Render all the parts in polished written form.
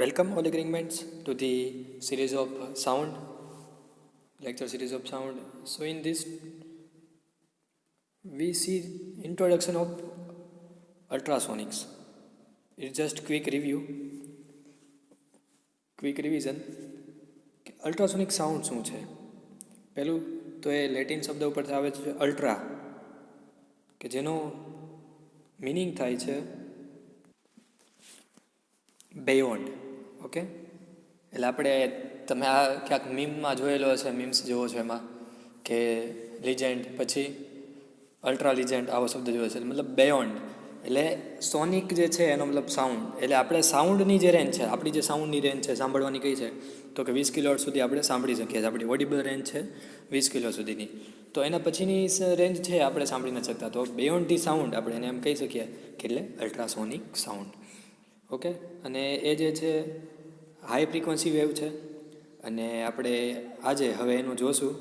Welcome all agreements to the series of sound, lecture series of sound. So in this we see introduction of ultrasonics. It's just quick revision. Ultrasonic sound શું છે? પહેલું તો એ Latin શબ્દ ઉપરથી આવે છે ultra, કે જેનો મિનિંગ થાય છે બેયોન્ડ. ઓકે, એટલે આપણે તમે આ ક્યાંક મીમમાં જોયેલો હશે, મીમ્સ જેવો છે એમાં કે લિજેન્ડ પછી અલ્ટ્રા લિજેન્ડ આવો શબ્દ જોયો છે, મતલબ બેયોન્ડ એટલે સોનિક જે છે એનો મતલબ સાઉન્ડ. એટલે આપણે સાઉન્ડની જે રેન્જ છે, આપણી જે સાઉન્ડની રેન્જ છે સાંભળવાની કઈ છે તો કે 20 કિલોહર્ટ્ઝ સુધી આપણે સાંભળી શકીએ છીએ. આપણી ઓડિબલ રેન્જ છે 20 કિલો સુધીની. તો એના પછીની રેન્જ છે આપણે સાંભળી નથી શકતા. તો બેયોન્ડ ધી સાઉન્ડ આપણે એને એમ કહી શકીએ કે એટલે અલ્ટ્રાસોનિક સાઉન્ડ. ઓકે, અને એ જે છે હાઈ ફ્રીક્વન્સી વેવ છે. અને આપણે આજે હવે એનું જોશું.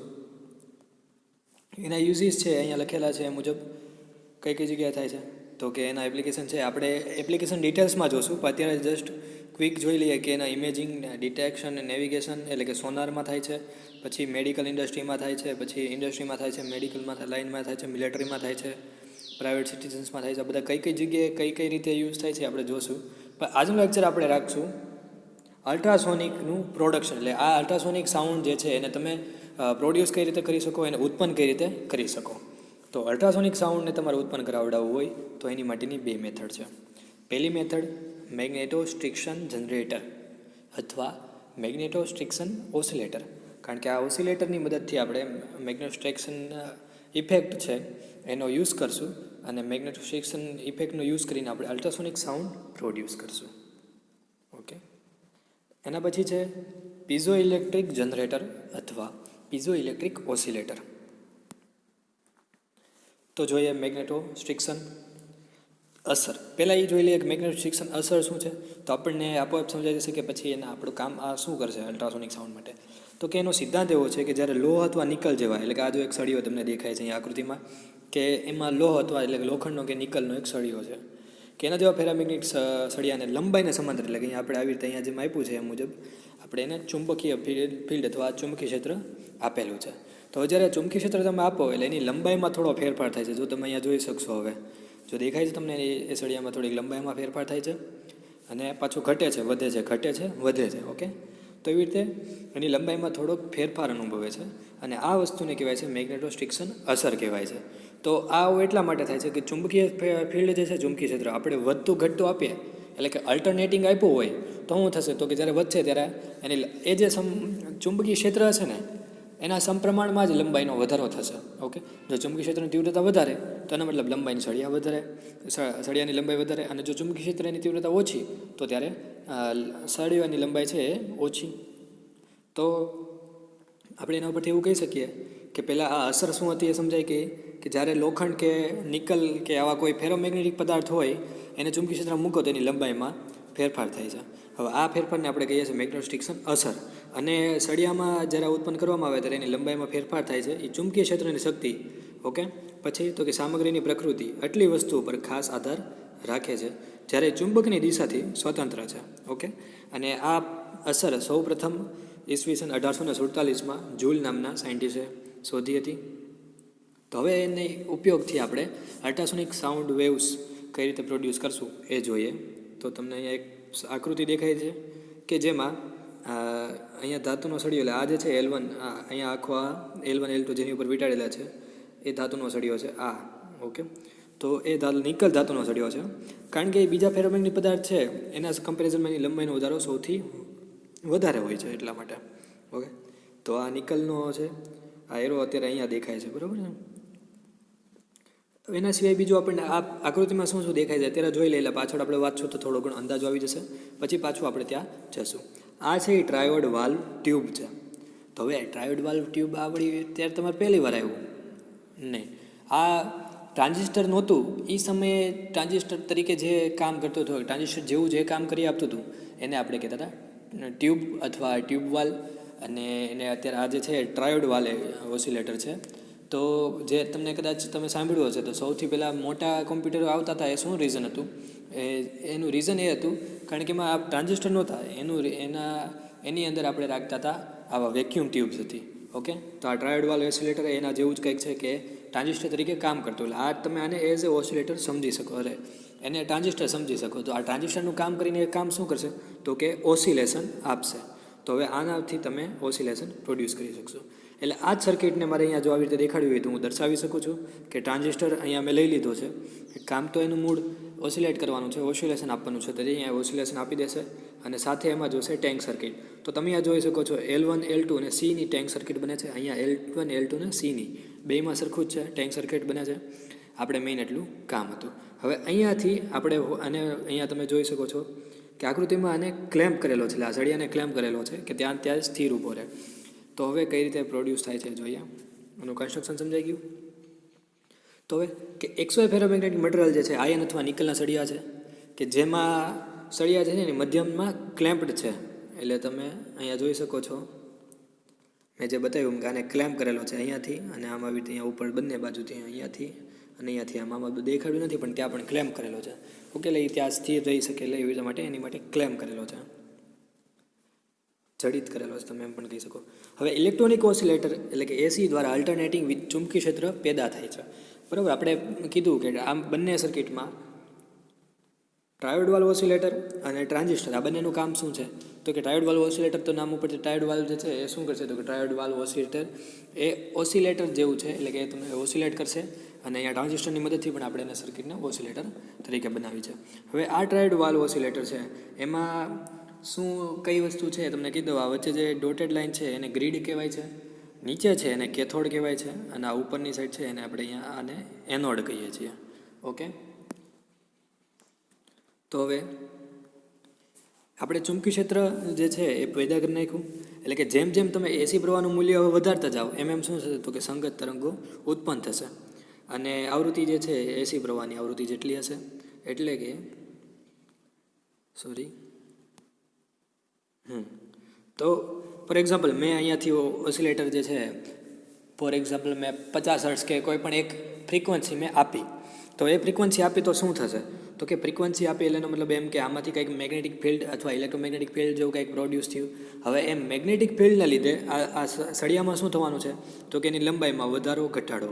એના યુઝીસ છે અહીંયા લખેલા છે એ મુજબ કઈ કઈ જગ્યાએ થાય છે તો કે એના એપ્લિકેશન છે. આપણે એપ્લિકેશન ડિટેલ્સમાં જોશું, પણ અત્યારે જસ્ટ ક્વિક જોઈ લઈએ કે એના ઇમેજિંગ, ડિટેક્શન, નેવિગેશન એટલે કે સોનારમાં થાય છે, પછી મેડિકલ ઇન્ડસ્ટ્રીમાં થાય છે, પછી ઇન્ડસ્ટ્રીમાં થાય છે, મેડિકલમાં લાઇનમાં થાય છે, મિલિટરીમાં થાય છે, પ્રાઇવેટ સિટીઝન્સમાં થાય છે. બધા કઈ કઈ જગ્યાએ કઈ રીતે યુઝ થાય છે આપણે જોશું. પણ આજનું લેક્ચર આપણે રાખશું અલ્ટ્રાસોનિકનું પ્રોડક્શન. એટલે આ અલ્ટ્રાસોનિક સાઉન્ડ જે છે એને તમે પ્રોડ્યુસ કઈ રીતે કરી શકો, એને ઉત્પન્ન કઈ રીતે કરી શકો. તો અલ્ટ્રાસોનિક સાઉન્ડને તમારે ઉત્પન્ન કરાવડાવવું હોય તો એની માટેની બે મેથડ છે. પહેલી મેથડ મેગ્નેટોસ્ટ્રિક્શન જનરેટર અથવા મેગ્નેટોસ્ટ્રિક્શન ઓસિલેટર. કારણ કે આ ઓસિલેટરની મદદથી આપણે મેગ્નેટોસ્ટ્રિક્શન ઇફેક્ટ છે એનો યુઝ કરશું, અને મેગ્નેટોસ્ટ્રિક્શન ઇફેક્ટનો યુઝ કરીને આપણે અલ્ટ્રાસોનિક સાઉન્ડ પ્રોડ્યુસ કરશું. ઓકે, એના પછી છે પીઝો ઇલેક્ટ્રિક જનરેટર અથવા પીઝો ઇલેક્ટ્રિક ઓસિલેટર. તો જોઈએ મેગ્નેટોસ્ટ્રિક્શન અસર. પહેલાં એ જોઈ લઈએ કે મેગ્નેટોસ્ટ્રિક્શન અસર શું છે. તો આપણને આપોઆપ સમજાઈ જશે કે પછી એના આપણું કામ આ શું કરશે અલ્ટ્રાસોનિક સાઉન્ડ માટે. તો કે એનો સિદ્ધાંત એવો છે કે જ્યારે લોહ અથવા નિકલ જેવા, એટલે કે આ જો એક સળીઓ તમને દેખાય છે અહીંયા આકૃતિમાં, કે એમાં લોહ અથવા એટલે લોખંડનો કે નિકલનો એક સળીઓ છે, કે એના જેવા પેરામેગ્નેટિક સળિયાને લંબાઈને સમાંતર, એટલે કે અહીંયા આપણે આવી રીતે અહીંયા જેમ આપ્યું છે એ મુજબ આપણે એને ચુંબકીય ફિલ્ડ અથવા ચુંબકીય ક્ષેત્ર આપેલું છે. તો જ્યારે ચુંબકીય ક્ષેત્ર તમે આપો એટલે એની લંબાઈમાં થોડો ફેરફાર થાય છે. જો તમે અહીંયા જોઈ શકશો, હવે જો દેખાય છે તમને એ સળિયામાં થોડીક લંબાઈમાં ફેરફાર થાય છે, અને પાછું ઘટે છે, વધે છે, ઘટે છે, વધે છે. ઓકે, તો એવી રીતે એની લંબાઈમાં થોડોક ફેરફાર અનુભવે છે, અને આ વસ્તુને કહેવાય છે મેગ્નેટોસ્ટ્રિક્શન અસર કહેવાય છે. તો આ એટલા માટે થાય છે કે ચુંબકીય ફિલ્ડ જે છે, ચુંબકીય ક્ષેત્ર આપણે વધતું ઘટતું આપીએ, એટલે કે અલ્ટરનેટિંગ આપ્યું હોય તો શું થશે તો કે જ્યારે વધશે ત્યારે એની એ જે ચુંબકીય ક્ષેત્ર છે ને એના સમપ્રમાણમાં જ લંબાઈનો વધારો થશે. ઓકે, જો ચુંબકીય ક્ષેત્રની તીવ્રતા વધારે તો એનો મતલબ લંબાઈની સળિયાની લંબાઈ વધારે, અને જો ચુંબકીય ક્ષેત્રની તીવ્રતા ઓછી તો ત્યારે સળિયાની લંબાઈ છે એ ઓછી. તો આપણે એના ઉપરથી એવું કહી શકીએ કે પહેલાં આ અસર શું હતી એ સમજાય કે જ્યારે લોખંડ કે નિકલ કે આવા કોઈ ફેરોમેગ્નેટિક પદાર્થ હોય એને ચુંબકીય ક્ષેત્રમાં મૂકો તો એની લંબાઈમાં ફેરફાર થાય છે. હવે આ ફેરફારને આપણે કહીએ છીએ મેગ્નેટોસ્ટ્રિક્શન અસર. અને સળિયામાં જ્યારે ઉત્પન્ન કરવામાં આવે ત્યારે એની લંબાઈમાં ફેરફાર થાય છે, એ ચુંબકીય ક્ષેત્રની શક્તિ. ઓકે, પછી તો કે સામગ્રીની પ્રકૃતિ આટલી વસ્તુઓ પર ખાસ આધાર રાખે છે, જ્યારે ચુંબકની દિશાથી સ્વતંત્ર છે. ઓકે, અને આ અસર સૌ પ્રથમ ઈસવીસન 1847માં જૂલ નામના સાયન્ટિસ્ટે શોધી હતી. તો હવે એની ઉપયોગથી આપણે અલ્ટ્રાસોનિક સાઉન્ડ વેવ્સ કઈ રીતે પ્રોડ્યુસ કરશું એ જોઈએ. તો તમને અહીંયા એક આકૃતિ દેખાય છે કે જેમાં અહીંયા ધાતુનો સળિયો, એટલે આ જે છે L1, અહીંયા આખો આ L1 L2 જેની ઉપર વીંટાળેલા છે એ ધાતુનો સળિયો છે આ. ઓકે, તો એ નિકલ ધાતુનો સળિયો છે, કારણ કે એ બીજા ફેરોમેગ્નેટિક પદાર્થ છે એના કમ્પેરિઝનમાં એની લંબાઈનો વધારો સૌથી વધારે હોય છે એટલા માટે. ઓકે, તો આ નિકલનો છે, આ એરો અત્યારે અહીંયા દેખાય છે, બરાબર છે. એના સિવાય બીજું આપણને આ આકૃતિમાં શું શું દેખાય છે અત્યારે જોઈ લઈએ, પાછળ આપણે વાંચશું તો થોડો ઘણો અંદાજો આવી જશે, પછી પાછું આપણે ત્યાં જશું. આ છે એ ટ્રાયોડ વાલ્વ ટ્યુબ છે. તો હવે ટ્રાયોડ વાલ્વ ટ્યુબ આવડી ત્યારે તમારે પહેલી વાર આવ્યું નહીં. આ ટ્રાન્ઝિસ્ટર નહોતું એ સમયે ટ્રાન્ઝિસ્ટર તરીકે જે કામ કરતું હતું, ટ્રાન્ઝિસ્ટર જેવું જે કામ કરી આપતું હતું એને આપણે કહેતા હતા ટ્યુબ અથવા ટ્યુબ વાલ્વ. અને એને અત્યારે આ જે છે ટ્રાયોડ વાલ્વ ઓસિલેટર છે. તો જે તમને કદાચ તમે સાંભળ્યું હશે તો સૌથી પહેલાં મોટા કોમ્પ્યુટરો આવતા હતા એ શું રીઝન હતું, એનું રીઝન એ હતું કારણ કે એમાં આ ટ્રાન્ઝિસ્ટર નહોતા, એની અંદર આપણે રાખતા હતા આવા વેક્યુમ ટ્યુબ્સ હતી. ઓકે, તો આ ટ્રાયોડ વાલ્વ ઓસિલેટર એના જેવું જ કંઈક છે કે ટ્રાન્ઝિસ્ટર તરીકે કામ કરતું. એટલે આ તમે આને એઝ એ ઓસિલેટર સમજી શકો, એને ટ્રાન્ઝિસ્ટર સમજી શકો. તો આ ટ્રાન્ઝિસ્ટરનું કામ કરીને એ કામ શું કરશે તો કે ઓસિલેશન આપશે. તો હવે આનાથી તમે ઓસિલેશન પ્રોડ્યુસ કરી શકશો. એટલે આ જ સર્કિટને મારે અહીંયા જો આવી રીતે દેખાડ્યું હોય તો હું દર્શાવી શકું છું કે ટ્રાન્ઝિસ્ટર અહીંયા મેં લઈ લીધો છે. કામ તો એનું મૂળ ઓસિલેટ કરવાનું છે, ઓસિલેશન આપવાનું છે, તો અહીંયા ઓસિલેશન આપી દેશે. અને સાથે એમાં જોશે ટેન્ક સર્કિટ. તો તમે અહીંયા જોઈ શકો છો L1 L2 અને Cની ટેન્ક સર્કિટ બને છે. અહીંયા L1 L2 અને Cની બેમાં સરખું જ છે, ટેન્ક સર્કિટ બને છે. આપણે મેઇન એટલું કામ હતું. હવે અહીંયાથી આપણે અને અહીંયા તમે જોઈ શકો છો કે આકૃતિમાં આને ક્લેમ્પ કરેલો છે, આ સળિયાને ક્લેમ્પ કરેલો છે કે ત્યાં સ્થિર ઊભો રહે. તો હવે કઈ રીતે પ્રોડ્યુસ થાય છે જોઈએ, એનું કન્સ્ટ્રક્શન સમજાઈ ગયું. તો હવે કે XY ફેરોમેગ્નેટિક મટીરિયલ જે છે આયન અથવા નિકલના સળિયા છે કે જેમાં સળિયા છે એની મધ્યમમાં ક્લેમ્પ્ડ છે. એટલે તમે અહીંયા જોઈ શકો છો મેં જે બતાવ્યું કે આને ક્લેમ્પ કરેલો છે અહીંયાથી અને આમ આવી રીતે અહીંયા ઉપર બંને બાજુથી અહીંયાથી અને અહીંયાથી આમાં દેખાડ્યું નથી પણ ત્યાં પણ ક્લેમ્પ કરેલો છે. ઓકે, એટલે એ ત્યાં સ્થિર રહી શકે એટલે એવી માટે એની માટે ક્લેમ્પ કરેલો છે, જડિત કરેલો છે તમે એમ પણ કહી શકો. હવે ઇલેક્ટ્રોનિક ઓસિલેટર એટલે કે એસી દ્વારા અલ્ટરનેટિંગ ચુંબકી ક્ષેત્ર પેદા થાય છે. બરાબર, આપણે કીધું કે આમ બંને સર્કિટમાં ટ્રાયોડ વાલ્વ ઓસિલેટર અને ટ્રાન્ઝિસ્ટર આ બંનેનું કામ શું છે તો કે ટ્રાયોડ વાલ્વ ઓસિલેટર તો નામ ઉપરથી ટ્રાયોડ વાલ્વ જે છે એ શું કરશે તો કે ટ્રાયોડ વાલ્વ ઓસિલેટર એ ઓસિલેટર જેવું છે, એટલે કે તમે ઓસિલેટ કરશે અને અહીંયા ટ્રાન્ઝિસ્ટરની મદદથી પણ આપણે એને સર્કિટને ઓસિલેટર તરીકે બનાવી છે. હવે આ ટ્રાયોડ વાલ્વ ઓસિલેટર છે એમાં શું કઈ વસ્તુ છે તમને કીધું. આ વચ્ચે જે ડોટેડ લાઇન છે એને ગ્રીડ કહેવાય છે, નીચે છે એને કેથોડ કહેવાય છે અને આ ઉપરની સાઈડ છે એને આપણે અહીંયા આને એનોડ કહીએ છીએ. ઓકે, તો હવે આપણે ચુંબકી ક્ષેત્ર જે છે એ પેદા કરી નાખ્યું. એટલે કે જેમ જેમ તમે એસી પ્રવાહનું મૂલ્ય હવે વધારતા જાઓ એમ એમ શું થશે તો કે સંગત તરંગો ઉત્પન્ન થશે અને આવૃત્તિ જે છે એસી પ્રવાહની આવૃત્તિ જેટલી હશે એટલે કે તો ફોર એક્ઝામ્પલ મેં અહીંયાથી ઓસિલેટર જે છે ફોર એક્ઝામ્પલ મેં 50 હર્ટ્ઝ કે કોઈ પણ એક ફ્રીક્વન્સી મેં આપી. તો એ ફ્રીક્વન્સી આપી તો શું થશે તો કે ફ્રીક્વન્સી આપી એટલે એનો મતલબ એમ કે આમાંથી કંઈક મેગ્નેટિક ફિલ્ડ અથવા ઇલેક્ટ્રોમેગ્નેટિક ફિલ્ડ જેવું કંઈક પ્રોડ્યુસ થયું. હવે એમ મેગ્નેટિક ફિલ્ડના લીધે આ સળિયામાં શું થવાનું છે તો કે એની લંબાઈમાં વધારો ઘટાડો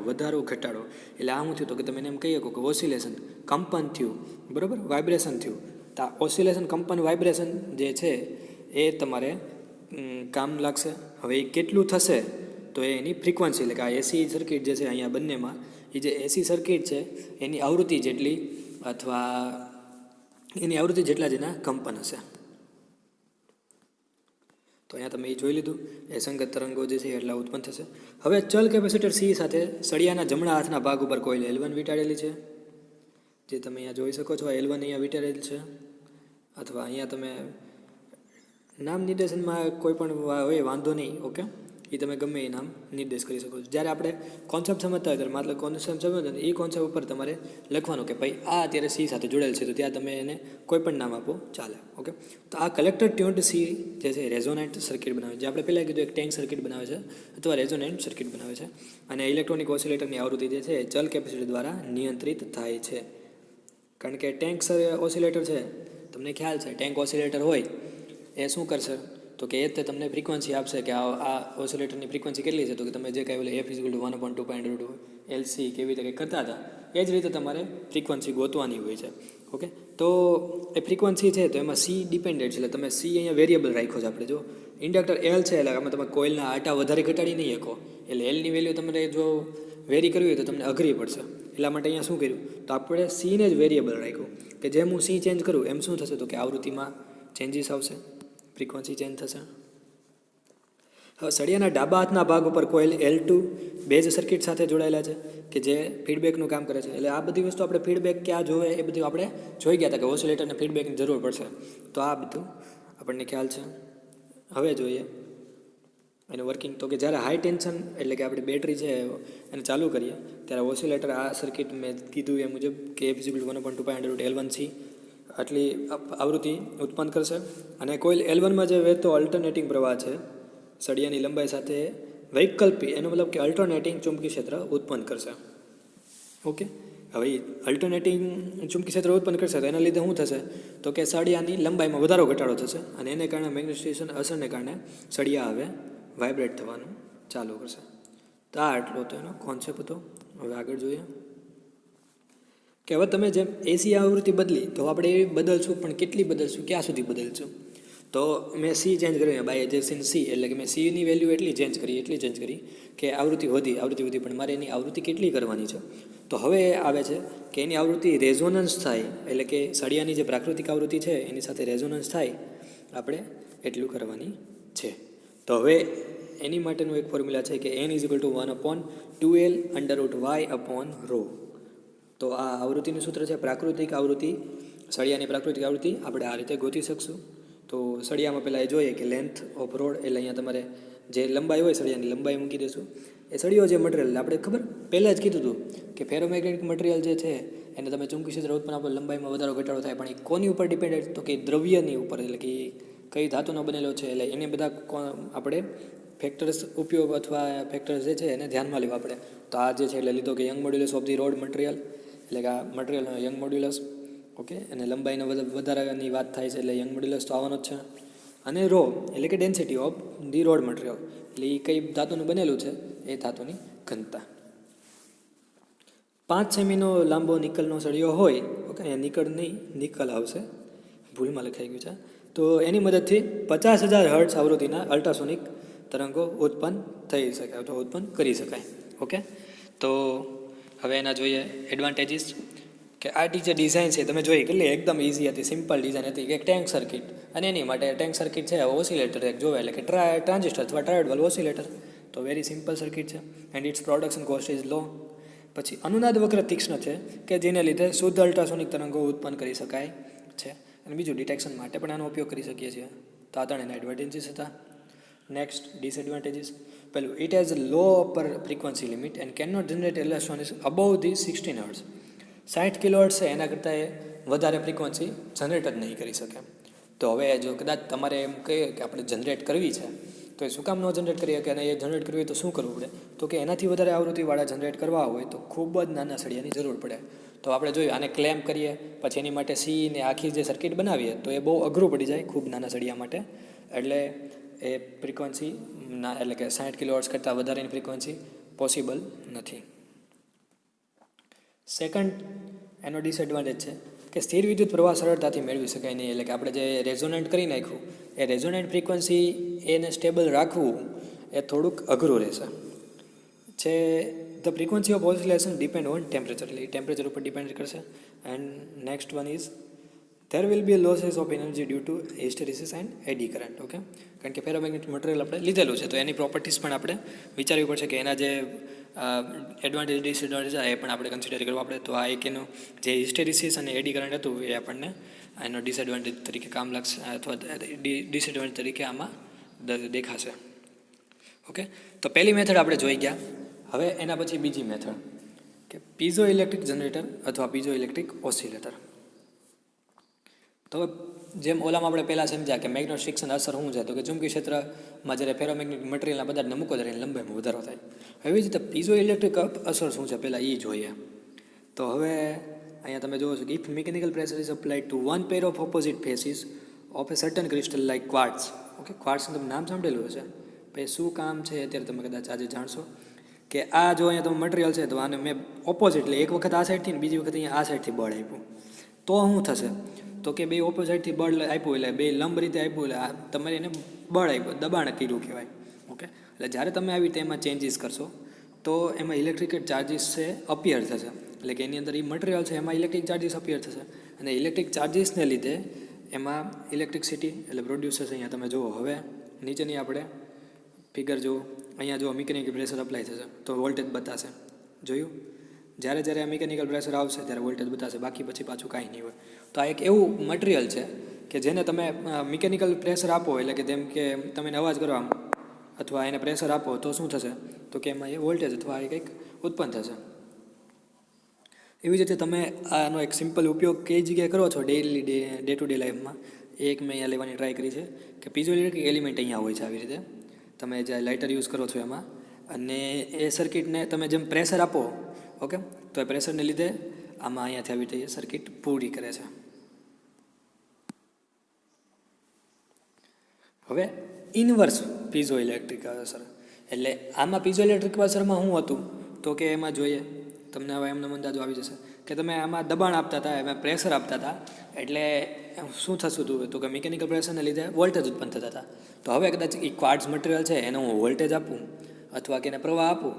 એટલે આ શું થયું તો કે તમે એને એમ કહી શકો કે ઓસિલેશન કંપન થયું, બરાબર, વાઇબ્રેશન થયું. તો આ ઓસિલેશન કંપન વાઇબ્રેશન જે છે એ તમારે કામ લાગશે. હવે એ કેટલું થશે તો એની ફ્રીક્વન્સી એટલે કે આ એસી સર્કિટ જે છે અહીંયા બંનેમાં એ જે એસી સર્કિટ છે એની આવૃત્તિ જેટલી અથવા એની આવૃત્તિ જેટલા જેના કંપન હશે. તો અહીંયા તમે એ જોઈ લીધું એ સંગત તરંગો જે છે એટલા ઉત્પન્ન થશે. હવે ચલ કેપેસિટર સી સાથે સળિયાના જમણા હાથના ભાગ ઉપર કોઇલ L1 વીંટાળેલી છે, જે તમે અહીંયા જોઈ શકો છો. L1 અહીંયા વીંટાળેલ છે અથવા અહીંયા તમે નામ નિર્દેશનમાં કોઈ પણ હોય વાંધો નહીં. ઓકે, એ તમે ગમે એ નામ નિર્દેશ કરી શકો છો. જ્યારે આપણે કોન્સેપ્ટ સમજતા હોય ત્યારે માત્ર કોન્સેપ્ટ સમજો ને એ કોન્સેપ્ટ ઉપર તમારે લખવાનું કે ભાઈ આ અત્યારે સી સાથે જોડેલ છે તો ત્યાં તમે એને કોઈ પણ નામ આપો ચાલે. ઓકે, તો આ કલેક્ટર ટ્યુન્ડ સી જે છે રેઝોનેન્ટ સર્કિટ બનાવે છે, જે આપણે પહેલાં કીધું એક ટેન્ક સર્કિટ બનાવે છે અથવા રેઝોનેન્ટ સર્કિટ બનાવે છે. અને ઇલેક્ટ્રોનિક ઓસિલેટરની આવૃત્તિ જે છે ચલ કેપેસિટર દ્વારા નિયંત્રિત થાય છે. કારણ કે ટેન્ક ઓસિલેટર છે તમને ખ્યાલ છે, ટેન્ક ઓસિલેટર હોય એ શું કરશે તો કે એ તમને ફ્રીક્વન્સી આપશે કે આ ઓસિલેટરની ફ્રીક્વન્સી કેટલી છે તો કે તમે જે કાંઈ બોલે F=1/2 LC કેવી રીતે કંઈ કરતા હતા એ જ રીતે તમારે ફ્રીક્વન્સી ગોતવાની હોય છે. ઓકે, તો એ ફ્રીક્વન્સી છે તો એમાં સી ડિપેન્ડન્ટ છે, એટલે તમે સી અહીંયા વેરિયેબલ રાખ્યો છે. આપણે જો ઇન્ડક્ટર L છે એટલે આમાં તમે કોઇલના આટા વધારે ઘટાડી નહીં શકો, એટલે Lની વેલ્યુ તમારે જો વેરી કરવી હોય તો તમને અઘરી પડશે. એટલા માટે અહીંયા શું કર્યું તો આપણે સીને જ વેરિયેબલ રાખ્યું કે જેમ હું સી ચેન્જ કરું એમ શું થશે તો કે આવૃત્તિમાં ચેન્જીસ આવશે, ફ્રીક્વન્સી ચેન્જ થશે. હવે સળિયાના ડાબા હાથના ભાગ ઉપર કોઇલ L2 બેઝ સર્કિટ સાથે જોડાયેલા છે કે જે ફીડબેકનું કામ કરે છે. એટલે આ બધી વસ્તુ આપણે ફીડબેક ક્યાં જોવે એ બધું આપણે જોઈ ગયા હતા કે ઓસિલેટરને ફીડબેકની જરૂર પડશે, તો આ બધું આપણને ખ્યાલ છે. હવે જોઈએ એનું વર્કિંગ. તો કે જ્યારે હાઈ ટેન્શન એટલે કે આપણી બેટરી છે એને ચાલુ કરીએ ત્યારે ઓસિલેટર આ સર્કિટ મેં કીધું એ મુજબ કે F=1/2 L1C આટલી આવૃત્તિ ઉત્પન્ન કરશે. અને કોઇલ L1માં જે વહેતો અલ્ટરનેટિંગ પ્રવાહ છે સળિયાની લંબાઈ સાથે વૈકલ્પિક, એનો મતલબ કે અલ્ટરનેટિંગ ચુંબકી ક્ષેત્ર ઉત્પન્ન કરશે. ઓકે, હવે અલ્ટરનેટિંગ ચુંબકી ક્ષેત્ર ઉત્પન્ન કરશે તો એના લીધે શું થશે તો કે સળિયાની લંબાઈમાં વધારો ઘટાડો થશે અને એને કારણે મેગ્નેટાઇઝેશન અસરને કારણે સળિયા હવે વાઇબ્રેટ થવાનું ચાલુ કરશે. તો આ આટલો તો એનો કોન્સેપ્ટ હતો. હવે આગળ જોઈએ કે હવે તમે જેમ એસી આવૃત્તિ બદલી તો આપણે એ બદલશું, પણ કેટલી બદલશું, ક્યાં સુધી બદલશું? તો મેં સી ચેન્જ કરી બાય એડજસ્ટિંગ સી, એટલે કે મેં સીની વેલ્યુ એટલી ચેન્જ કરી કે આવૃત્તિ વધી, પણ મારે એની આવૃત્તિ કેટલી કરવાની છે? તો હવે આવે છે કે એની આવૃત્તિ રેઝોનન્સ થાય, એટલે કે સળિયાની જે પ્રાકૃતિક આવૃત્તિ છે એની સાથે રેઝોનન્સ થાય આપણે એટલું કરવાની છે. તો હવે એની માટેનું એક ફોર્મ્યુલા છે કે n=1/2L√y/ρ. તો આ આવૃત્તિનું સૂત્ર છે પ્રાકૃતિક આવૃત્તિ, સળિયાની પ્રાકૃતિક આવૃત્તિ આપણે આ રીતે ગોતી શકશું. તો સળિયામાં પહેલાં એ જોઈએ કે લેન્થ ઓફ રોડ, એટલે અહીંયા તમારે જે લંબાઈ હોય સળિયાની લંબાઈ મૂકી દઈશું. એ સળિયો જે મટીરિયલ આપણે ખબર પહેલાં જ કીધું હતું કે ફેરોમેગ્નેટિક મટીરિયલ જે છે એને તમે ચુંબકી ક્ષેત્ર ઉત્પન્ન આપો લંબાઈમાં વધારો ઘટાડો થાય, પણ એ કોની ઉપર ડિપેન્ડેડ? તો કે દ્રવ્યની ઉપર, એટલે કે કઈ ધાતુનો બનેલો છે. એટલે એને બધા આપણે ફેક્ટર્સ ઉપયોગ અથવા ફેક્ટર્સ જે છે એને ધ્યાનમાં લેવા પડે. તો આ જે છે એટલે લીધો કે young modulus of the road material, એટલે કે આ મટીરિયલનો યંગ મોડ્યુલસ, ઓકે, અને લંબાઈને વધારાની વાત થાય છે એટલે યંગ મોડ્યુલસ તો આવવાનો જ છે. અને રો એટલે કે density of the road material, એટલે એ કઈ ધાતુનું બનેલું છે એ ધાતુની ઘનતા. 5 સેમીનો લાંબો નિકલનો સળિયો હોય, ઓકે, અહીંયા નિકલ આવશે, ભૂલમાં લખાઈ ગયું છે. તો એની મદદથી 50,000 હર્ટ્ઝ આવૃત્તિના અલ્ટ્રાસોનિક તરંગો ઉત્પન્ન થઈ શકે અથવા ઉત્પન્ન કરી શકાય. ઓકે, તો હવે એના જોઈએ એડવાન્ટેજીસ. કે આ જે ડિઝાઇન છે તમે જોઈ કેટલી એકદમ ઇઝી હતી, સિમ્પલ ડિઝાઇન હતી, એક ટેન્ક સર્કિટ, અને એની માટે ટેન્ક સર્કિટ છે ઓસિલેટર એક જોવે, એટલે કે ટ્રાન્ઝિસ્ટર અથવા ટ્રાયોડ વાલ્વ ઓસિલેટર. તો વેરી સિમ્પલ સર્કિટ છે and its production cost is low. પછી અનુનાદ વક્ર તીક્ષ્ણ છે કે જેને લીધે શુદ્ધ અલ્ટ્રાસોનિક તરંગો ઉત્પન્ન કરી શકાય છે. અને બીજું ડિટેક્શન માટે પણ આનો ઉપયોગ કરી શકીએ છીએ. તો આ ત્રણેના એડવાન્ટેજીસ હતા. Next disadvantages. પહેલું, it has low upper frequency limit and can not generate electronics above the 16 hertz. 60 kilohertz છે એના કરતાં એ વધારે ફ્રીક્વન્સી જનરેટ જ નહીં કરી શકે. તો હવે જો કદાચ તમારે એમ કહીએ કે આપણે જનરેટ કરવી છે તો એ શું કામ ન જનરેટ કરીએ કે અને એ જનરેટ કરવી હોય તો શું કરવું પડે? તો કે એનાથી વધારે આવૃત્તિવાળા જનરેટ કરવા હોય તો ખૂબ જ નાના સળિયાની જરૂર પડે. તો આપણે જોયું આને ક્લેમ કરીએ પછી એની માટે સી ને આખી જે સર્કિટ બનાવીએ તો એ બહુ અઘરું પડી જાય ખૂબ નાના સળિયા માટે. એટલે એ ફ્રીક્વન્સી એટલે કે 60 કિલોહર્ટ્ઝ કરતાં વધારેની ફ્રીક્વન્સી પોસિબલ નથી. સેકન્ડ એનો ડિસએડવાન્ટેજ છે કે સ્થિર વિદ્યુત પ્રવાહ સરળતાથી મેળવી શકાય નહીં. એટલે કે આપણે જે રેઝોનન્ટ કરી નાખ્યું એ રેઝોનન્ટ ફ્રીક્વન્સી એને સ્ટેબલ રાખવું એ થોડુંક અઘરું રહેશે. છે the frequency of oscillation depend on temperature, એટલે ટેમ્પરેચર ઉપર ડિપેન્ડ કરશે. And next one is there will be losses of energy due to hysteresis and eddy current. Okay, કારણ કે ફેરોમેગ્નેટિક મટીરિયલ આપણે લીધેલું છે તો એની પ્રોપર્ટીઝ પણ આપણે વિચારવી પડશે કે એના જે એડવાન્ટેજ ડિસએડવાન્ટેજ એ પણ આપણે કન્સિડર કરવા પડે. તો આ એક એનું જે હિસ્ટેરિસિસ અને એડી કરંટ હતું એ આપણને એનો ડિસએડવાન્ટેજ તરીકે કામ લાગશે અથવા ડિસએડવાન્ટેજ તરીકે આમાં દેખાશે. ઓકે, તો પહેલી મેથડ આપણે જોઈ ગયા. હવે એના પછી બીજી મેથડ કે પીઝો ઇલેક્ટ્રિક જનરેટર અથવા પીઝો ઇલેક્ટ્રિક ઓસિલેટર. તો જેમ ઓલામાં આપણે પહેલાં સમજ્યા કે મેગ્નેટિક ફ્રિક્શન અસર શું છે, તો કે ચુંબકી ક્ષેત્રમાં જ્યારે ફેરોમેગ્નેટિક મટીરિયલના પદાર્થને મૂકો ત્યારે એની લંબાઈમાં વધારો થાય. એવી જ રીતે પીઝો ઇલેક્ટ્રિક અસર શું છે પહેલાં એ જોઈએ. તો હવે અહીંયા તમે જોવો છો કે if mechanical pressure is applied to one pair of opposite faces of a certain crystal like quartz. Okay, ક્વાર્ટ્સનું તમે નામ સાંભળેલું હશે. પછી શું કામ છે અત્યારે તમે કદાચ આજે જાણશો કે આ જો અહીંયા તમે મટીરિયલ છે તો આને મેં ઓપોઝિટ, એટલે એક વખત આ સાઈડથી ને બીજી વખત અહીંયા આ સાઈડથી બળ આપ્યું તો શું થશે? તો કે બે ઓપોઝિટથી બળ આપ્યું એટલે બે લંબ રીતે આપ્યું એટલે તમારે એને બળ આપ્યું, દબાણ કર્યું કહેવાય. ઓકે, એટલે જ્યારે તમે આવી રીતે એમાં ચેન્જીસ કરશો તો એમાં ઇલેક્ટ્રિક ચાર્જીસ છે અપિયર થશે. એટલે કે એની અંદર એ મટીરિયલ છે એમાં ઇલેક્ટ્રિક ચાર્જીસ અપિયર થશે અને ઇલેક્ટ્રિક ચાર્જીસને લીધે એમાં ઇલેક્ટ્રિસિટી એટલે પ્રોડ્યુસ થશે. અહીંયા તમે જુઓ હવે નીચેની આપણે ફિગર જુઓ, અહીંયા જો મિકેનિકલ પ્રેશર અપ્લાય થશે તો વોલ્ટેજ બતાશે. જોયું? જ્યારે જ્યારે આ મિકેનિકલ પ્રેશર આવશે ત્યારે વોલ્ટેજ બતાવશે, બાકી પછી પાછું કાંઈ નહીં હોય. તો આ એક એવું મટીરિયલ છે કે જેને તમે મિકેનિકલ પ્રેશર આપો એટલે કે જેમ કે તમે એને અવાજ કરો આમ અથવા એને પ્રેશર આપો તો શું થશે? તો કે એમાં એ વોલ્ટેજ અથવા એ કંઈક ઉત્પન્ન થશે. એવી જ રીતે તમે આનો એક સિમ્પલ ઉપયોગ કઈ જગ્યાએ કરો છો ડે ટુ ડે લાઈફમાં, એક મેં અહીંયા લેવાની ટ્રાય કરી છે કે પીઝો ઇલેક્ટ્રિક એલિમેન્ટ અહીંયા હોય છે. આવી રીતે તમે જે લાઇટર યુઝ કરો છો એમાં, અને એ સર્કિટને તમે જેમ પ્રેશર આપો, ઓકે, તો એ પ્રેશરને લીધે આમાં અહીંયાથી આવી રીતે સર્કિટ પૂરી કરે છે. હવે ઇન્વર્સ પીઝો ઇલેક્ટ્રિક અસર, એટલે આમાં પીઝો ઇલેક્ટ્રિક અસરમાં શું હતું તો કે એમાં જોઈએ તમને હવે એમનો અંદાજો આવી જશે કે તમે આમાં દબાણ આપતા હતા, એમાં પ્રેશર આપતા હતા, એટલે શું થતું હતું તો કે મિકેનિકલ પ્રેશરને લીધે વોલ્ટેજ ઉત્પન્ન થતા હતા. તો હવે કદાચ એ ક્વાર્ટઝ મટીરિયલ છે એને હું વોલ્ટેજ આપું અથવા કે એને પ્રવાહ આપું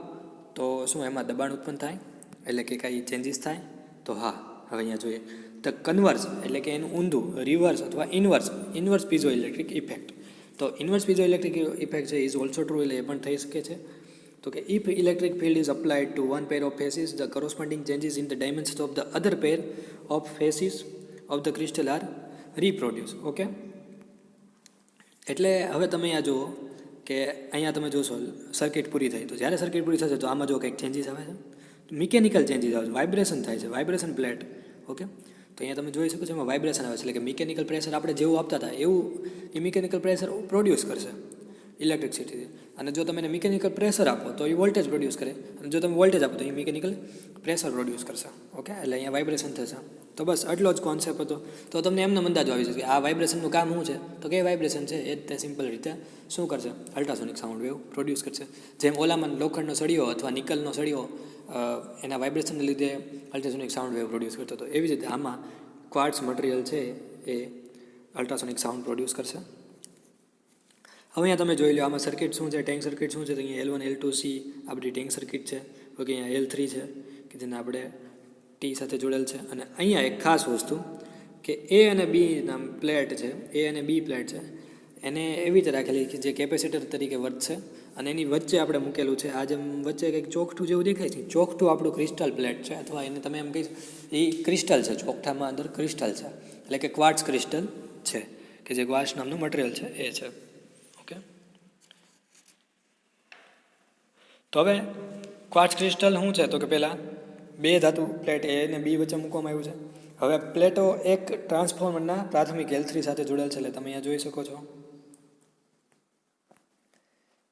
તો શું એમાં દબાણ ઉત્પન્ન થાય, એટલે કે કાંઈ ચેન્જીસ થાય? તો હા, હવે અહીંયા જોઈએ તો કન્વર્સ એટલે કે એનું ઊંધું, રિવર્સ અથવા ઇન્વર્સ પીઝો ઇલેક્ટ્રિક ઇફેક્ટ. તો ઇન્વર્સ પીઝો ઇલેક્ટ્રિક ઇફેક્ટ છે ઇઝ ઓલ્સો ટ્રુ, એટલે એ પણ થઈ શકે છે. તો કે if electric field is applied to one pair of faces, the corresponding changes in the dimension of the other pair of faces of the crystal are reproduce. Okay, એટલે હવે તમે અહીંયા જુઓ કે અહીંયા તમે જોશો સર્કિટ પૂરી થઈ, તો જ્યારે સર્કિટ પૂરી થશે તો આમાં જો કંઈક ચેન્જીસ આવે છે, મિકેનિકલ ચેન્જીસ આવે છે, વાઇબ્રેશન થાય છે, વાઇબ્રેશન પ્લેટ. ઓકે, તો અહીંયા તમે જોઈ શકો છો એમાં વાઇબ્રેશન આવે છે, એટલે કે મિકેનિકલ પ્રેશર આપણે જેવું આપતા હતા એવું એ મિકેનિકલ પ્રેશર પ્રોડ્યુસ કરશે ઇલેક્ટ્રિસિટી. અને જો તમે એને મિકેનિકલ પ્રેશર આપો તો એ વોલ્ટેજ પ્રોડ્યુસ કરે, અને જો તમે વોલ્ટેજ આપો તો એ મિકેનિકલ પ્રેશર પ્રોડ્યુસ કરશે. ઓકે, એટલે અહીંયા વાઇબ્રેશન થશે. તો બસ આટલો જ કોન્સેપ્ટ હતો. તો તમને એમનો અંદાજો આવી જશે કે આ વાઇબ્રેશનનું કામ શું છે, તો કે વાઇબ્રેશન છે એ તે સિમ્પલ રીતે શું કરશે, અલ્ટ્રાસોનિક સાઉન્ડ વેવ પ્રોડ્યુસ કરશે. જેમ ઓલામાં લોખંડનો સળિયો અથવા નિકલનો સળિયો એના વાઇબ્રેશનને લીધે અલ્ટ્રાસોનિક સાઉન્ડ વેવ પ્રોડ્યુસ કરતો હતો, એવી જ રીતે આમાં ક્વાર્ટઝ મટીરિયલ છે એ અલ્ટ્રાસોનિક સાઉન્ડ પ્રોડ્યુસ કરશે. હવે અહીંયા તમે જોઈ લો આમાં સર્કિટ શું છે, ટેન્ક સર્કિટ શું છે, તો અહીંયા L1 L2 C આ બધી ટેન્ક સર્કિટ છે. ઓકે, અહીંયા L3 છે કે જેને આપણે ટી સાથે જોડેલ છે. અને અહીંયા એક ખાસ વસ્તુ કે એ અને બી નામ પ્લેટ છે, એ અને બી પ્લેટ છે, એને એવી રીતે રાખેલી કે જે કેપેસિટર તરીકે વર્તશે, અને એની વચ્ચે આપણે મૂકેલું છે આ જેમ વચ્ચે કંઈક ચોકઠું જેવું દેખાય છે, ચોકઠું આપણું ક્રિસ્ટલ પ્લેટ છે, અથવા એને તમે એમ કહી એ ક્રિસ્ટલ છે, ચોકઠામાં અંદર ક્રિસ્ટલ છે, એટલે કે ક્વાર્ટઝ ક્રિસ્ટલ છે કે જે ક્વાર્ટઝ નામનું મટીરિયલ છે એ છે. ઓકે, તો હવે ક્વાર્ટઝ ક્રિસ્ટલ શું છે તો કે પહેલાં બે ધાતુ પ્લેટ એ અને બી વચ્ચે મૂકવામાં આવ્યું છે. હવે પ્લેટો એક ટ્રાન્સફોર્મરના પ્રાથમિક L3 સાથે જોડેલ છે, એટલે તમે અહીંયા જોઈ શકો છો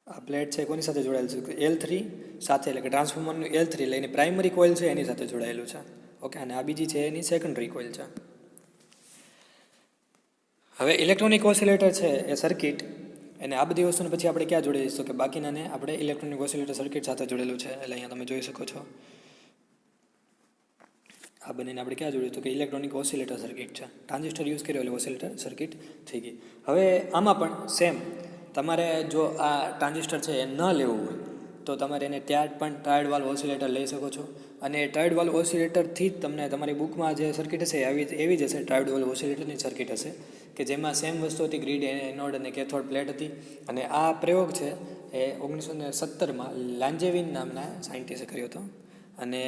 આ પ્લેટ છે કોની સાથે જોડાયેલ છે, L3 સાથે, એટલે કે ટ્રાન્સફોર્મરનું L3 એટલે એની પ્રાઇમરી કોઇલ છે એની સાથે જોડાયેલું છે. ઓકે, અને આ બીજી છે એની સેકન્ડરી કોઇલ છે. હવે ઇલેક્ટ્રોનિક ઓસિલેટર છે એ સર્કિટ, અને આ બધી વસ્તુને પછી આપણે ક્યાં જોડી દઈશું કે બાકીનાને આપણે ઇલેક્ટ્રોનિક ઓસિલેટર સર્કિટ સાથે જોડેલું છે, એટલે અહીંયા તમે જોઈ શકો છો આ બંનેને આપણે ક્યાં જોડ્યું તો કે ઇલેક્ટ્રોનિક ઓસિલેટર સર્કિટ છે. ટ્રાન્ઝિસ્ટર યુઝ કર્યો એટલે ઓસિલેટર સર્કિટ થઈ ગઈ. હવે આમાં પણ સેમ તમારે જો આ ટ્રાન્ઝિસ્ટર છે એ ન લેવું હોય તો તમારે એને ત્યાં પણ ટ્રાયડ વાલ્વ ઓસિલેટર લઈ શકો છો. અને ટ્રાયડ વાલ્વ ઓસિલેટરથી જ તમને તમારી બુકમાં જે સર્કિટ હશે એવી જ હશે, ટ્રાયડ વાલ્વ ઓસિલેટરની સર્કિટ હશે કે જેમાં સેમ વસ્તુ હતી, ગ્રીડ એનોડ અને કેથોડ પ્લેટ હતી. અને આ પ્રયોગ છે એ 1917માં લાન્જેવિન નામના સાયન્ટિસ્ટે કર્યો હતો, અને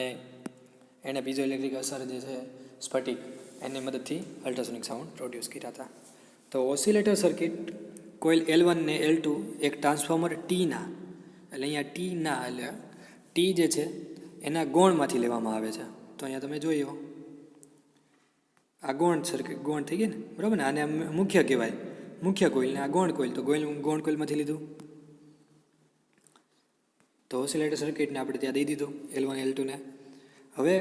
એણે પીઝો ઇલેક્ટ્રિક અસર જે છે સ્ફટિક એની મદદથી અલ્ટ્રાસોનિક સાઉન્ડ પ્રોડ્યુસ કર્યા હતા. તો ઓસિલેટર સર્કિટ કોઇલ L1 ને L2 એક ટ્રાન્સફોર્મર ટીના, એટલે અહીંયા ટીના એટલે ટી જે છે એના ગૌણમાંથી લેવામાં આવે છે. તો અહીંયા તમે જોઈ લો આ ગૌણ સર્કિટ, ગૌણ થઈ ગઈ ને, બરાબર ને, આને મુખ્ય કહેવાય, મુખ્ય કોઇલ, ને આ ગૌણ કોઇલ, તો ગૌણ કોઇલમાંથી લીધું. તો ઓસિલેટર સર્કિટને આપણે ત્યાં દઈ દીધું L1 L2 ને. હવે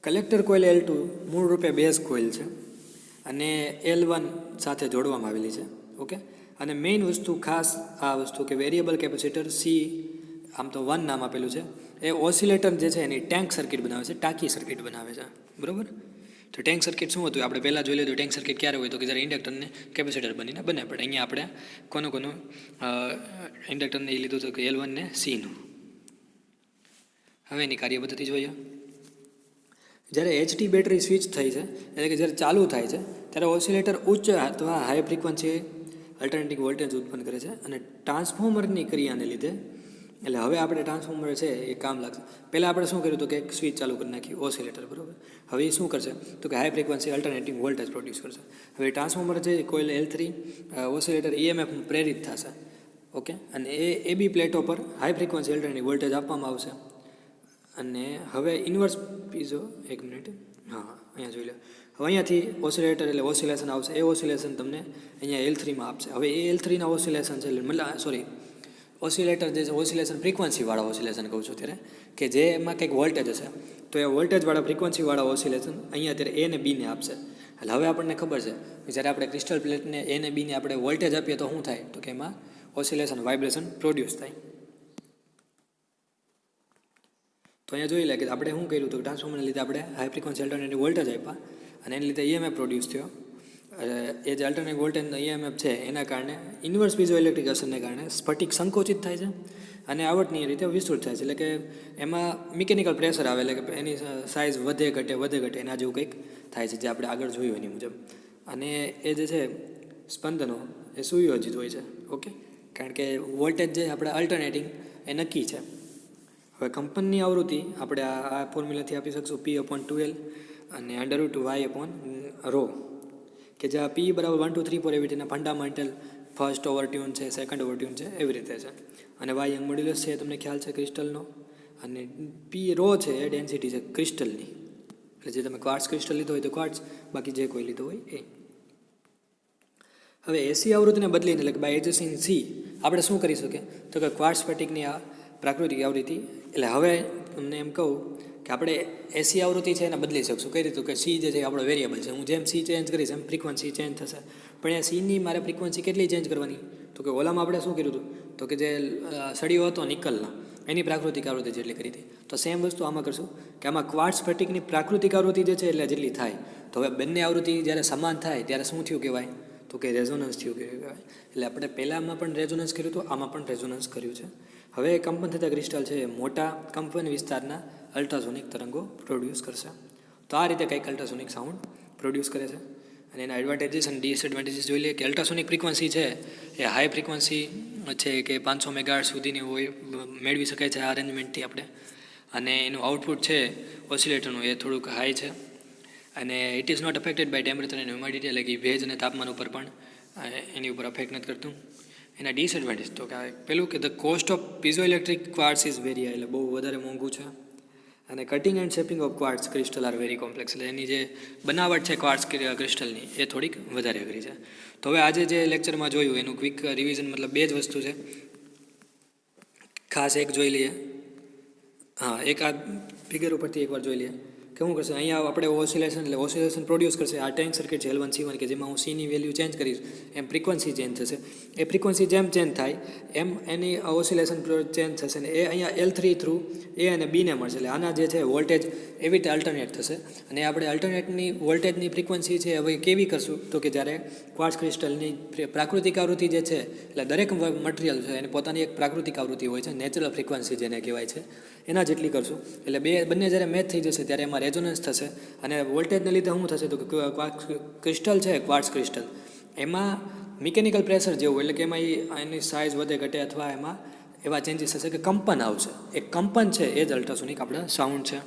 કલેક્ટર કોઇલ L2 મૂળ રૂપે બેઝ કોઇલ છે અને L1 સાથે જોડવામાં આવેલી છે. ઓકે, અને મેઇન વસ્તુ ખાસ આ વસ્તુ કે વેરિયેબલ કેપેસિટર C, આમ તો 1 નામ આપેલું છે, એ ઓસિલેટર જે છે એની ટેન્ક સર્કિટ બનાવે છે, ટાંકી સર્કિટ બનાવે છે, બરાબર. તો ટેન્ક સર્કિટ શું હતું આપણે પહેલાં જોઈ લીધું. ટેન્ક સર્કિટ ક્યારે હોય તો કે જ્યારે ઇન્ડક્ટરને કેપેસિટર બનીને બને, પણ અહીંયા આપણે કોનું ઇન્ડક્ટરને એ લીધું હતું કે L1 ને Cનું. હવે એની કાર્ય પદ્ધતિ જોઈએ. જ્યારે HT બેટરી સ્વિચ થઈ છે, એટલે કે જ્યારે ચાલુ થાય છે ત્યારે ઓસિલેટર ઉચ્ચ અથવા હાઈ ફ્રિકવન્સી અલ્ટરનેટિંગ વોલ્ટેજ ઉત્પન્ન કરે છે, અને ટ્રાન્સફોર્મરની ક્રિયાને લીધે, એટલે હવે આપણે ટ્રાન્સફોર્મર છે એ કામ લાગશે. પહેલાં આપણે શું કર્યું હતું કે એક સ્વિચ ચાલુ કરી નાખી ઓસિલેટર, બરાબર. હવે એ શું કરશે તો કે high frequency alternating voltage produce કરશે. હવે ટ્રાન્સફોર્મર છે કોઇલ L3 ઓસિલેટર EMF પ્રેરિત થશે. ઓકે, અને એ બી પ્લેટો પર હાઈ ફ્રિકવન્સી અલ્ટરનેટિંગ વોલ્ટેજ આપવામાં આવશે. અને હવે ઇન્વર્સ પીઝો, એક મિનિટ, હા અહીંયા જોઈ લો. હવે અહીંયાથી ઓસિલેટર એટલે ઓસિલેશન આવશે, એ ઓસિલેશન તમને અહીંયા L3માં આપશે. હવે એ L3ના ઓસિલેશન છે, મતલબ ઓસિલેટર જે છે ઓસિલેશન ફ્રિકવન્સીવાળા ઓસિલેશન કહું છું ત્યારે, કે જેમાં કંઈક વોલ્ટેજ હશે. તો એ વોલ્ટેજવાળા ફ્રિકવન્સીવાળા ઓસિલેશન અહીંયા અત્યારે એ ને બીને આપશે. એટલે હવે આપણને ખબર છે કે જ્યારે આપણે ક્રિસ્ટલ પ્લેટને એ ને બીને આપણે વોલ્ટેજ આપીએ તો શું થાય, તો કે એમાં ઓસિલેશન વાઇબ્રેશન પ્રોડ્યુસ થાય. તો અહીંયા જોઈ લે કે આપણે શું કર્યું હતું, ટ્રાન્સફોર્મરને લીધે આપણે હાઈ ફ્રિકવન્સી અલ્ટરનેટિવ વોલ્ટેજ આપ્યા અને એને લીધે ઈએમએફ પ્રોડ્યુસ થયો. એ જે અલ્ટરનેટિવ વોલ્ટેજનો ઈએમએફ છે એના કારણે ઇન્વર્સ પીઝો ઇલેક્ટ્રિક અસરને કારણે સ્ફટિક સંકોચિત થાય છે અને આવર્તનીય રીતે વિસ્તૃત થાય છે. એટલે કે એમાં મિકેનિકલ પ્રેશર આવે, એટલે કે એની સાઇઝ વધે ઘટે એના જેવું કંઈક થાય છે, જે આપણે આગળ જોયું એની મુજબ. અને એ જે છે સ્પંદનો એ સુયોજિત હોય છે. ઓકે, કારણ કે વોલ્ટેજ જે આપણે અલ્ટરનેટિંગ એ નક્કી છે. હવે કંપનની આવૃત્તિ આપણે આ ફોર્મ્યુલાથી આપી શકશું P/2L અને √Y/ρ, કે જ્યાં P બરાબર 1 2 3 4 એવી રીતના ફંડામેન્ટલ ફર્સ્ટ ઓવરટ્યુન છે, સેકન્ડ ઓવરટ્યુન છે, એવી રીતે છે. અને Y યંગ મોડ્યુલસ છે, તમને ખ્યાલ છે ક્રિસ્ટલનો. અને P/ρ છે એ ડેન્સિટી છે ક્રિસ્ટલની, એટલે જે તમે ક્વાર્ટ્સ ક્રિસ્ટલ લીધો હોય તો ક્વાર્ટ્સ, બાકી જે કોઈ લીધો હોય એ. હવે એસી આવૃત્તિને બદલીને, એટલે કે બાય એડજસ્ટિંગ સી, આપણે શું કરી શકીએ, તો કે ક્વાર્ટ્સ સ્ફટિકની આ પ્રાકૃતિક આવૃત્તિ. એટલે હવે તમને એમ કહું કે આપણે એસી આવૃત્તિ છે એને બદલી શકશું. કઈ રીતે, કે સી જે છે આપણો વેરિયેબલ છે. હું જેમ સી ચેન્જ કરીશ એમ ફ્રિકવન્સી ચેન્જ થશે. પણ એ સીની મારે ફ્રિકવન્સી કેટલી ચેન્જ કરવાની, તો કે ઓલામાં આપણે શું કર્યું હતું, તો કે જે સળીઓ હતો નિકલના, એની પ્રાકૃતિક આવૃત્તિ જેટલી કરી હતી. તો સેમ વસ્તુ આમાં કરશું કે આમાં ક્વાર્ટ્સ સ્ફટિકની પ્રાકૃતિક આવૃત્તિ જે છે એટલે જેટલી થાય. તો હવે બંને આવૃત્તિ જ્યારે સમાન થાય ત્યારે શું થયું કહેવાય, તો કે રેઝોનન્સ થયું કહેવાય. એટલે આપણે પહેલાંમાં પણ રેઝોનન્સ કર્યું હતું, આમાં પણ રેઝોનન્સ કર્યું છે. હવે કંપન થતા ક્રિસ્ટલ છે એ મોટા કંપન વિસ્તારના અલ્ટ્રાસોનિક તરંગો પ્રોડ્યુસ કરશે. તો આ રીતે કંઈક અલ્ટ્રાસોનિક સાઉન્ડ પ્રોડ્યુસ કરે છે. અને એના એડવાન્ટેજીસ અને ડિસએડવાન્ટેજીસ જોઈ લઈએ. કે અલ્ટ્રાસોનિક ફ્રિકવન્સી છે એ હાઈ ફ્રિકવન્સી છે કે 500 મેગાહર્ટ્ઝ સુધીની હોય, મેળવી શકાય છે આ અરેન્જમેન્ટથી આપણે. અને એનું આઉટપુટ છે ઓસિલેટરનું એ થોડુંક હાઈ છે. અને it is not affected by temperature and humidity, એટલે કે ભેજ અને તાપમાન ઉપર પણ એની ઉપર અફેક્ટ નથી કરતું. એના ડિસએડવાન્ટેજ તો કે પેલું કે the cost of piezo electric quartz is very high, એટલે બહુ વધારે મોંઘું છે. અને cutting and shaping of quartz crystal are very complex, એટલે એની જે બનાવટ છે ક્વાર્ટ્સ ક્રિસ્ટલની એ થોડીક વધારે અઘરી છે. તો હવે આજે જે લેક્ચરમાં જોયું એનું ક્વિક રિવિઝન, મતલબ બે જ વસ્તુ છે, ખાસ એક જોઈ લઈએ. હા, એક આ ફિગર ઉપરથી એકવાર જોઈ લઈએ કે શું કરશે. અહીંયા આપણે ઓસિલેશન પ્રોડ્યુસ કરશે. આ ટેન્ક સર્કિટ છે L1 C1, કે જેમાં હું સીની વેલ્યુ ચેન્જ કરીશ એમ ફ્રિકવન્સી ચેન્જ થશે. એ ફ્રિકવન્સી જેમ ચેન્જ થાય એમ એની ઓસિલેશન ચેન્જ થશે. ને એ અહીંયા L3 થ્રુ એ અને બીને મળશે. એટલે આના જે છે વોલ્ટેજ એવી રીતે અલ્ટરનેટ થશે. અને આપણે અલ્ટરનેટની વોલ્ટેજની ફ્રિકવન્સી છે હવે કેવી કરશું, તો કે જ્યારે ક્વાર્ટ્સ ક્રિસ્ટલની પ્રાકૃતિક આવૃત્તિ જે છે, એટલે દરેક મટીરિયલ છે એની પોતાની એક પ્રાકૃતિક આવૃત્તિ હોય છે, નેચરલ ફ્રિકવન્સી જેને કહેવાય છે, એના જેટલી કરશું. એટલે બંને જ્યારે મેચ થઈ જશે ત્યારે એમાં રેઝોનન્સ થશે. અને વોલ્ટેજને લીધે શું થશે, તો કે ક્રિસ્ટલ છે ક્વાર્ટ્સ ક્રિસ્ટલ, એમાં મિકેનિકલ પ્રેશર જેવું, એટલે કે એમાં એની સાઇઝ વધે ઘટે અથવા એમાં એવા ચેન્જીસ થશે કે કંપન આવશે. એ કંપન છે એ જ અલ્ટ્રાસોનિક આપણે સાઉન્ડ છે.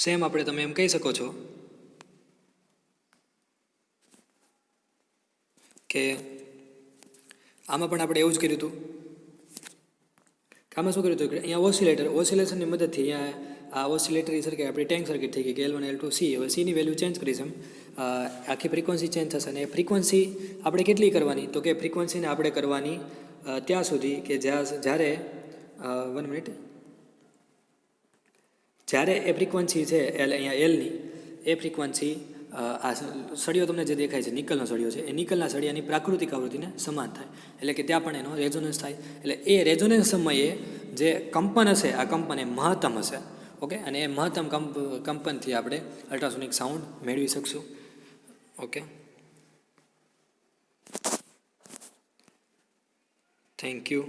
સેમ આપણે તમે એમ કહી શકો છો કે આમાં પણ આપણે એવું જ કર્યું હતું. આમાં શું કર્યું હતું કે અહીંયા ઓસિલેશનની મદદથી અહીંયા આ ઓસિલેટરી સર્કિટ આપણી ટેન્ક સર્કિટ થઈ ગઈ કે L1 L2 C. હવે સીની વેલ્યુ ચેન્જ કરીશ એમ આખી ફ્રિકવન્સી ચેન્જ થશે. અને એ ફ્રિકવન્સી આપણે કેટલી કરવાની, તો કે ફ્રિકવન્સીને આપણે કરવાની ત્યાં સુધી કે જ્યારે 1 મિનિટ, જ્યારે એ ફ્રિકવન્સી છે અહીંયા Lની એ ફ્રિકવન્સી આ સળિયો તમને જે દેખાય છે નિકલનો સળિયો છે, એ નિકલના સળિયાની પ્રાકૃતિક આવૃત્તિને સમાન થાય. એટલે કે ત્યાં પણ એનો રેઝોનન્સ થાય. એટલે એ રેઝોનન્સ સમયે જે કંપન હશે, આ કંપન એ મહત્તમ હશે. ઓકે, અને એ મહત્તમ કંપનથી આપણે અલ્ટ્રાસોનિક સાઉન્ડ મેળવી શકશું. Okay, thank you.